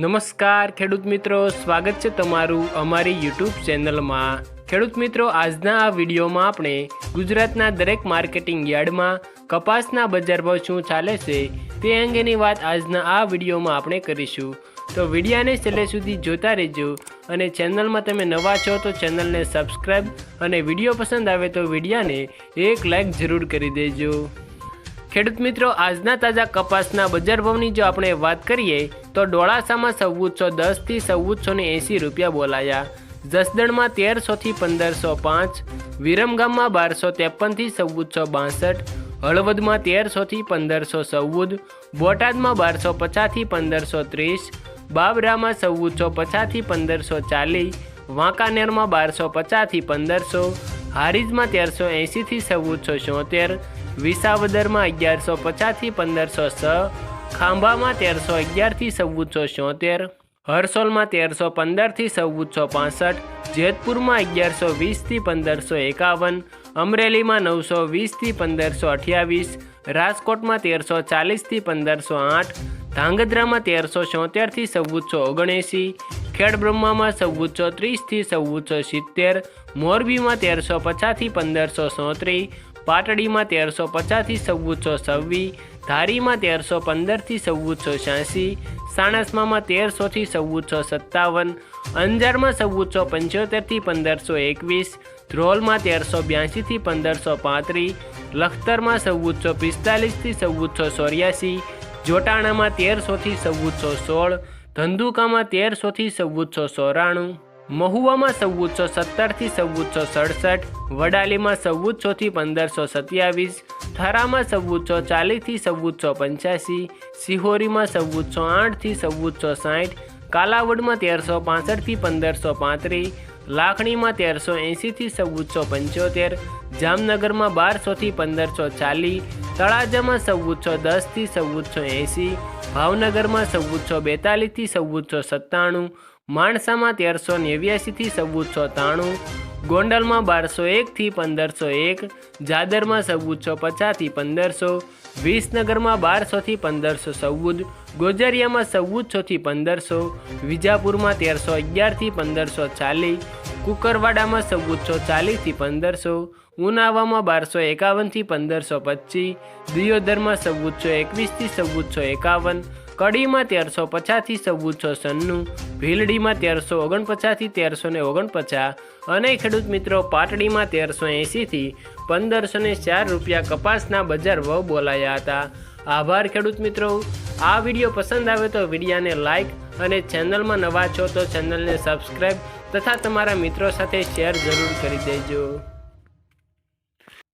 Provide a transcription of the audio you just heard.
નમસ્કાર ખેડૂત મિત્રો, સ્વાગત છે તમારું અમારી યુટ્યુબ ચેનલમાં। ખેડૂત મિત્રો, આજના આ વિડીયોમાં આપણે ગુજરાતના દરેક માર્કેટિંગ યાર્ડમાં કપાસના બજાર ભાવ શું ચાલે છે તે અંગેની વાત આજના આ વિડીયોમાં આપણે કરીશું। તો વિડીયાને છેલ્લે સુધી જોતા રહેજો અને ચેનલમાં તમે નવા છો તો ચેનલને સબસ્ક્રાઈબ અને વિડીયો પસંદ આવે તો વિડીયાને એક લાઈક જરૂર કરી દેજો। ખેડૂત મિત્રો, આજના તાજા કપાસના બજાર ભાવની જો આપણે વાત કરીએ તો ડોળાસામાં 1410 થી 1480 રૂપિયા બોલાયા, જસદણમાં 1300 થી 1505, વિરમગામમાં 1253 થી 1462, હળવદમાં 1300 થી 1514, બોટાદમાં 1250 થી 1530, બાબરામાં 1450 થી 1540, વાંકાનેરમાં 1250 થી 1500, હારીજમાં 1380 થી 1476, વિસાવદરમાં 1150 થી 1506, ખાંભામાં 1311 થી 1476, હરસોલમાં 1315 થી 1465, જેતપુરમાં 1120 થી 1551, અમરેલીમાં 920 થી 1528, રાજકોટમાં 1340 થી 1508, ધાંગધ્રામાં 1376 થી 1479, ખેડબ્રહ્મામાં 1430 થી 1470, મોરબીમાં 1350 થી 1537, પાટડીમાં 1350 થી 1426, ધારીમાં 1315 થી 1486, સાણસમામાં 1300 થી 1457, અંજારમાં 1475 થી 1521, ધ્રોલમાં 1382 થી 1535, લખતરમાં 1445 થી 1484, જોટાણામાં 1300 થી 1416, ધંધુકામાં 1300 થી 1494, મહુવામાં 1417 થી 1467, વડાલીમાં 1400 થી 1527, થરામાં 1440 થી 1485, સિહોરીમાં 1408 થી 1460, કાલાવડમાં 1365 થી 1535, લાખણીમાં 1380 થી 1475, જામનગરમાં 1200 થી 1540, તળાજામાં 1410 થી 1480, ભાવનગરમાં 1442 થી 1497, માણસામાં 1389 થી 1493, ગોંડલમાં 1201 થી 1501, જાદરમાં 1450 થી 1500, વિસનગરમાં 1200 થી 1514, ગોજરિયામાં 1400 થી 1500, વિજાપુરમાં 1311 થી 1540, કુકરવાડામાં 1440 થી 1500, ઉનાવામાં 1251 થી 1525, દિયોદરમાં 1421 થી 1451, કડીમાં 1350 થી 1496, ભીલડીમાં 1349 થી 1349 અને ખેડૂત મિત્રો, પાટડીમાં 1380 થી 1504 રૂપિયા કપાસના બજાર ભાવ બોલાયા હતા। આભાર ખેડૂત મિત્રો। આ વિડીયો પસંદ આવે તો વિડીયાને લાઇક અને ચેનલમાં નવા છો તો ચેનલને સબસ્ક્રાઈબ તથા તમારા મિત્રો સાથે શેર જરૂર કરી દેજો।